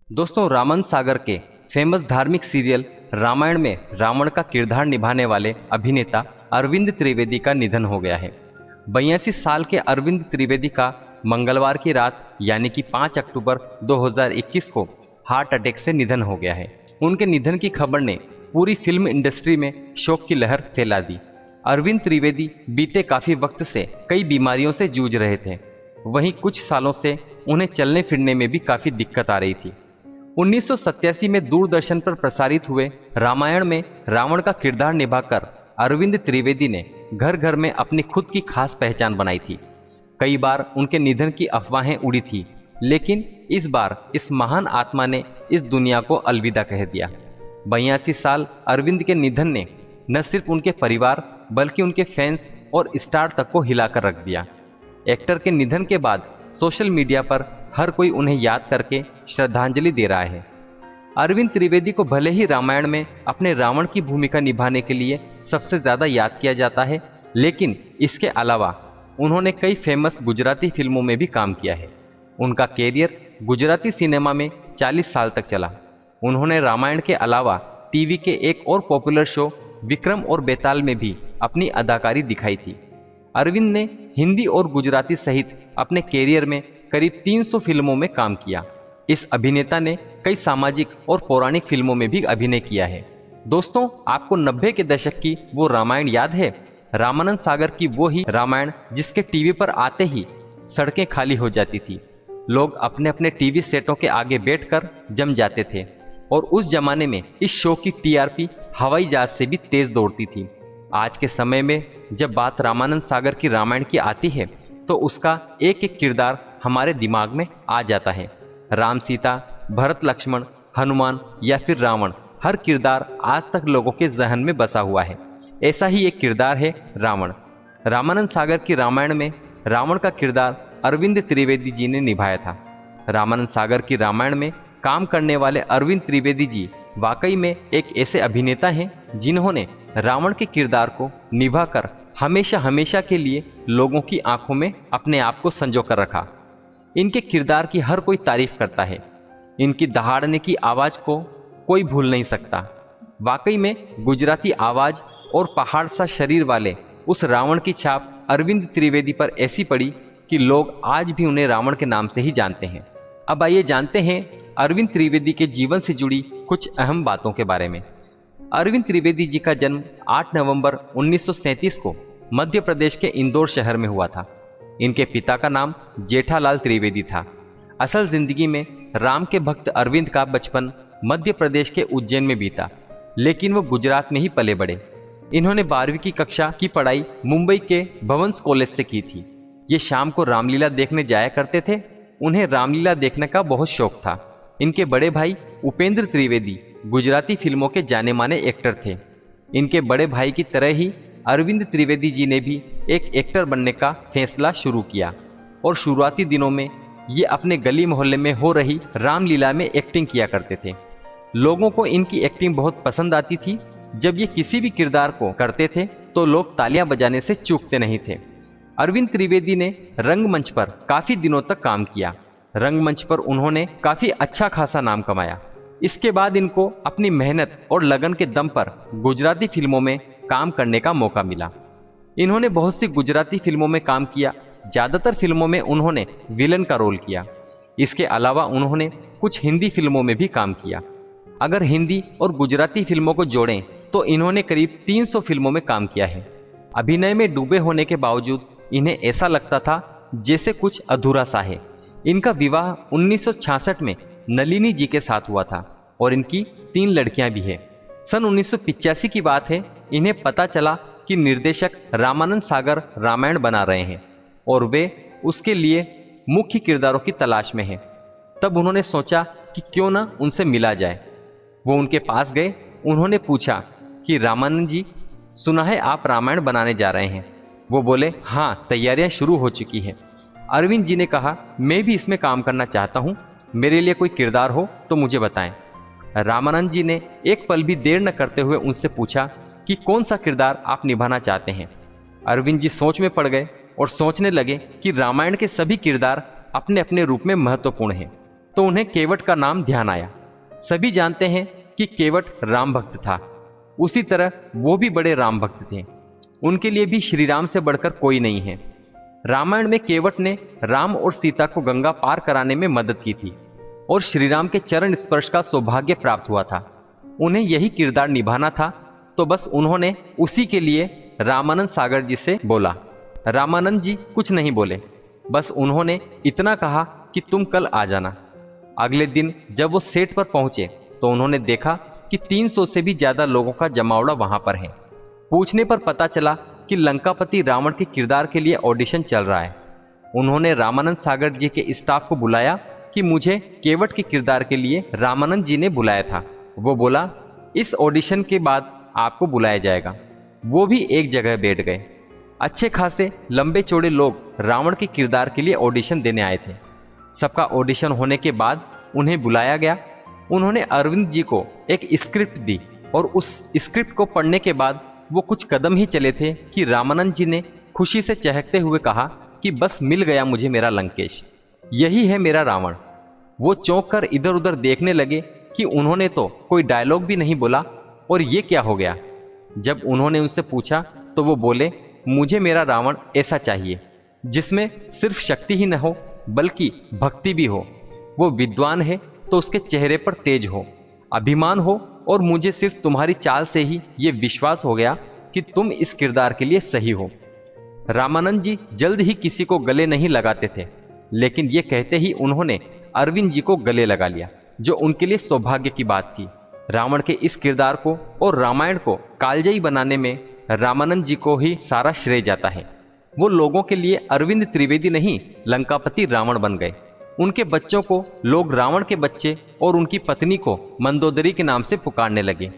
दोस्तों, रामन सागर के फेमस धार्मिक सीरियल रामायण में रावण का किरदार निभाने वाले अभिनेता अरविंद त्रिवेदी का निधन हो गया है। 82 साल के अरविंद त्रिवेदी का मंगलवार की रात यानी कि 5 अक्टूबर 2021 को हार्ट अटैक से निधन हो गया है। उनके निधन की खबर ने पूरी फिल्म इंडस्ट्री में शोक की लहर फैला दी। अरविंद त्रिवेदी बीते काफी वक्त से कई बीमारियों से जूझ रहे थे। वहीं कुछ सालों से उन्हें चलने फिरने में भी काफी दिक्कत आ रही थी। 1987 में दूरदर्शन पर प्रसारित हुए रामायण में रावण का किरदार निभाकर अरविंद त्रिवेदी ने घर घर में अपनी खुद की खास पहचान बनाई थी। कई बार उनके निधन की अफवाहें उड़ी थी, लेकिन इस बार इस महान आत्मा ने इस दुनिया को अलविदा कह दिया। 82 साल अरविंद के निधन ने न सिर्फ उनके परिवार बल्कि उनके फैंस और स्टार तक को हिलाकर रख दिया। एक्टर के निधन के बाद सोशल मीडिया पर हर कोई उन्हें याद करके श्रद्धांजलि दे रहा है। अरविंद त्रिवेदी को भले ही रामायण में अपने रावण की भूमिका निभाने के लिए सबसे ज्यादा याद किया जाता है, लेकिन इसके अलावा उन्होंने कई फेमस गुजराती फिल्मों में भी काम किया है। उनका कैरियर गुजराती सिनेमा में 40 साल तक चला। उन्होंने रामायण के अलावा टीवी के एक और पॉपुलर शो विक्रम और बेताल में भी अपनी अदाकारी दिखाई थी। अरविंद ने हिंदी और गुजराती सहित अपने कैरियर में करीब 300 फिल्मों में काम किया। इस अभिनेता ने कई सामाजिक और पौराणिक फिल्मों में भी अभिनय किया है। दोस्तों, आपको 90 के दशक की वो रामायण याद है? रामानंद सागर की वो ही रामायण जिसके टीवी पर आते ही सड़कें खाली हो जाती थी। लोग अपने अपने टीवी सेटों के आगे बैठकर जम जाते थे और उस जमाने में इस शो की टीआरपी हवाई जहाज से भी तेज दौड़ती थी। आज के समय में जब बात रामानंद सागर की रामायण की आती है तो उसका एक एक किरदार हमारे दिमाग में आ जाता है। राम सीता, भरत लक्ष्मण, हनुमान या फिर रावण, हर किरदार आज तक लोगों के जहन में बसा हुआ है। ऐसा ही एक किरदार है रावण। रामानंद सागर की रामायण में रावण का किरदार अरविंद त्रिवेदी जी ने निभाया था। रामानंद सागर की रामायण में काम करने वाले अरविंद त्रिवेदी जी वाकई में एक ऐसे अभिनेता हैं जिन्होंने रावण के किरदार को निभाकर हमेशा हमेशा के लिए लोगों की आंखों में अपने आप को संजो कर रखा। इनके किरदार की हर कोई तारीफ करता है। इनकी दहाड़ने की आवाज को कोई भूल नहीं सकता। वाकई में गुजराती आवाज और पहाड़ सा शरीर वाले उस रावण की छाप अरविंद त्रिवेदी पर ऐसी पड़ी कि लोग आज भी उन्हें रावण के नाम से ही जानते हैं। अब आइए जानते हैं अरविंद त्रिवेदी के जीवन से जुड़ी कुछ अहम बातों के बारे में। अरविंद त्रिवेदी जी का जन्म 8 नवंबर 1937 को मध्य प्रदेश के इंदौर शहर में हुआ था। इनके पिता का नाम जेठालाल त्रिवेदी था। असल जिंदगी में राम के भक्त अरविंद का बचपन मध्य प्रदेश के उज्जैन में बीता, लेकिन वो गुजरात में ही पले बढ़े। इन्होंने 12वीं की कक्षा की पढ़ाई मुंबई के भवंस कॉलेज से की थी। ये शाम को रामलीला देखने जाया करते थे। उन्हें रामलीला देखने का बहुत शौक था। इनके बड़े भाई उपेंद्र त्रिवेदी गुजराती फिल्मों के जाने माने एक्टर थे। इनके बड़े भाई की तरह ही अरविंद त्रिवेदी जी ने भी एक एक्टर बनने का फैसला शुरू किया और शुरुआती दिनों में ये अपने गली मोहल्ले में हो रही रामलीला में एक्टिंग किया करते थे। लोगों को इनकी एक्टिंग बहुत पसंद आती थी। जब ये किसी भी किरदार को करते थे तो लोग तालियां बजाने से चूकते नहीं थे। अरविंद त्रिवेदी ने रंगमंच पर काफी दिनों तक काम किया। रंगमंच पर उन्होंने काफी अच्छा खासा नाम कमाया। इसके बाद इनको अपनी मेहनत और लगन के दम पर गुजराती फिल्मों में काम करने का मौका मिला। इन्होंने बहुत सी गुजराती फिल्मों में काम किया। ज्यादातर फिल्मों में उन्होंने विलन का रोल किया। इसके अलावा उन्होंने कुछ हिंदी फिल्मों में भी काम किया। अगर हिंदी और गुजराती फिल्मों को जोड़ें तो इन्होंने करीब 300 फिल्मों में काम किया है। अभिनय में डूबे होने के बावजूद इन्हें ऐसा लगता था जैसे कुछ अधूरा सा है। इनका विवाह 1966 में नलिनी जी के साथ हुआ था और इनकी 3 लड़कियां भी हैं। सन 1985 की बात है। इन्हें पता चला कि निर्देशक रामानंद सागर रामायण बना रहे हैं और वे उसके लिए मुख्य किरदारों की तलाश में हैं। तब उन्होंने सोचा कि क्यों ना उनसे मिला जाए। वो उनके पास गए। उन्होंने पूछा कि रामानंद जी, सुना है आप रामायण बनाने जा रहे हैं। वो बोले, हाँ, तैयारियां शुरू हो चुकी हैं। अरविंद जी ने कहा, मैं भी इसमें काम करना चाहता हूं। मेरे लिए कोई किरदार हो तो मुझे बताएं। रामानंद जी ने एक पल भी देर न करते हुए उनसे पूछा कि कौन सा किरदार आप निभाना चाहते हैं। अरविंद जी सोच में पड़ गए और सोचने लगे कि रामायण के सभी किरदार अपने अपने रूप में महत्वपूर्ण हैं। तो उन्हें केवट का नाम ध्यान आया। सभी जानते हैं कि केवट राम भक्त था, उसी तरह वो भी बड़े राम भक्त थे। उनके लिए भी श्री राम से बढ़कर कोई नहीं है। रामायण में केवट ने राम और सीता को गंगा पार कराने में मदद की थी और श्री राम के चरण स्पर्श का सौभाग्य प्राप्त हुआ था। उन्हें यही किरदार निभाना था, तो बस उन्होंने उसी के लिए रामानंद सागर जी से बोला। रामानंद जी कुछ नहीं बोले, बस उन्होंने इतना कहा कि तुम कल आ जाना। अगले दिन जब वो सेट पर पहुंचे तो उन्होंने देखा कि 300 से भी ज्यादा लोगों का जमावड़ा वहां पर है। पूछने पर पता चला कि लंकापति रावण के किरदार के लिए ऑडिशन चल रहा है। उन्होंने रामानंद सागर जी के स्टाफ को बुलाया कि मुझे केवट के किरदार के लिए रामानंद जी ने बुलाया था। वो बोला, इस ऑडिशन के बाद आपको बुलाया जाएगा। वो भी एक जगह बैठ गए। अच्छे खासे लंबे चौड़े लोग रावण के किरदार के लिए ऑडिशन देने आए थे। सबका ऑडिशन होने के बाद उन्हें बुलाया गया। उन्होंने अरविंद जी को एक स्क्रिप्ट दी और उस स्क्रिप्ट को पढ़ने के बाद वो कुछ कदम ही चले थे कि रामानंद जी ने खुशी से चहकते हुए कहा कि बस मिल गया मुझे मेरा लंकेश, यही है मेरा रावण। वो चौंक कर इधर उधर देखने लगे कि उन्होंने तो कोई डायलॉग भी नहीं बोला और ये क्या हो गया। जब उन्होंने उनसे पूछा तो वो बोले, मुझे मेरा रावण ऐसा चाहिए जिसमें सिर्फ शक्ति ही न हो बल्कि भक्ति भी हो। वो विद्वान है तो उसके चेहरे पर तेज हो, अभिमान हो, और मुझे सिर्फ तुम्हारी चाल से ही ये विश्वास हो गया कि तुम इस किरदार के लिए सही हो। रामानंद जी जल्द ही किसी को गले नहीं लगाते थे, लेकिन ये कहते ही उन्होंने अरविंद जी को गले लगा लिया, जो उनके लिए सौभाग्य की बात थी। रावण के इस किरदार को और रामायण को कालजयी बनाने में रामानंद जी को ही सारा श्रेय जाता है। वो लोगों के लिए अरविंद त्रिवेदी नहीं, लंकापति रावण बन गए। उनके बच्चों को लोग रावण के बच्चे और उनकी पत्नी को मंदोदरी के नाम से पुकारने लगे।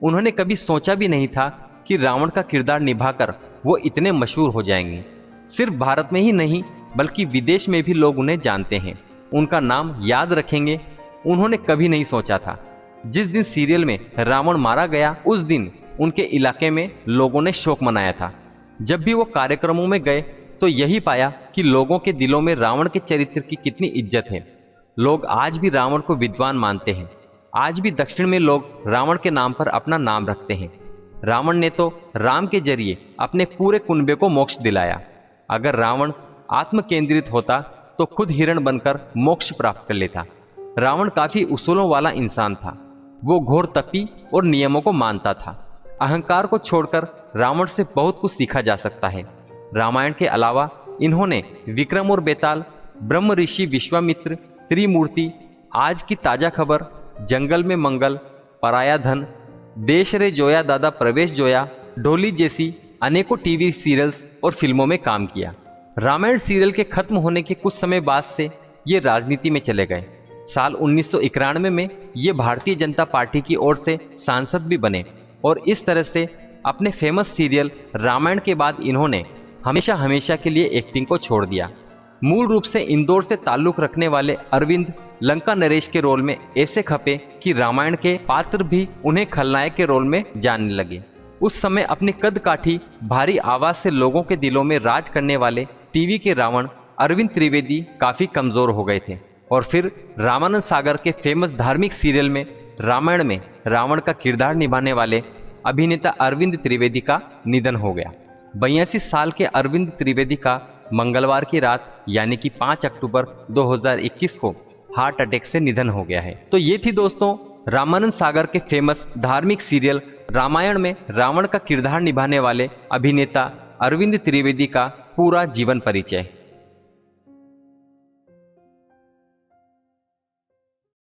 उन्होंने कभी सोचा भी नहीं था कि रावण का किरदार निभाकर वो इतने मशहूर हो जाएंगे। सिर्फ भारत में ही नहीं बल्कि विदेश में भी लोग उन्हें जानते हैं, उनका नाम याद रखेंगे। उन्होंने कभी नहीं सोचा था। जिस दिन सीरियल में रावण मारा गया उस दिन उनके इलाके में लोगों ने शोक मनाया था। जब भी वो कार्यक्रमों में गए तो यही पाया कि लोगों के दिलों में रावण के चरित्र की कितनी इज्जत है। लोग आज भी रावण को विद्वान मानते हैं। आज भी दक्षिण में लोग रावण के नाम पर अपना नाम रखते हैं। रावण ने तो राम के जरिए अपने पूरे कुनबे को मोक्ष दिलाया। अगर रावण आत्म केंद्रित होता तो खुद हिरण बनकर मोक्ष प्राप्त कर लेता। रावण काफी उसूलों वाला इंसान था। वो घोर तपी और नियमों को मानता था। अहंकार को छोड़कर रावण से बहुत कुछ सीखा जा सकता है। रामायण के अलावा इन्होंने विक्रम और बेताल, ब्रह्म ऋषि विश्वामित्र, त्रिमूर्ति, आज की ताजा खबर, जंगल में मंगल, पराया धन, देश रे जोया दादा प्रवेश जोया, ढोली जैसी अनेकों टीवी सीरियल्स और फिल्मों में काम किया। रामायण सीरियल के खत्म होने के कुछ समय बाद से ये राजनीति में चले गए। साल 1991 में ये भारतीय जनता पार्टी की ओर से सांसद भी बने और इस तरह से अपने फेमस सीरियल रामायण के बाद इन्होंने हमेशा हमेशा के लिए एक्टिंग को छोड़ दिया। मूल रूप से इंदौर से ताल्लुक रखने वाले अरविंद लंका नरेश के रोल में ऐसे खपे कि रामायण के पात्र भी उन्हें खलनायक के रोल में जानने लगे। उस समय अपनी कद काठी भारी आवाज से लोगों के दिलों में राज करने वाले टीवी के रावण अरविंद त्रिवेदी काफी कमजोर हो गए थे और फिर रामानंद सागर के फेमस धार्मिक सीरियल में रामायण में रावण का किरदार निभाने वाले अभिनेता अरविंद त्रिवेदी का निधन हो गया। 82 साल के अरविंद त्रिवेदी का मंगलवार की रात यानी कि 5 अक्टूबर 2021 को हार्ट अटैक से निधन हो गया है। तो ये थी दोस्तों रामानंद सागर के फेमस धार्मिक सीरियल रामायण में रावण का किरदार निभाने वाले अभिनेता अरविंद त्रिवेदी का पूरा जीवन परिचय।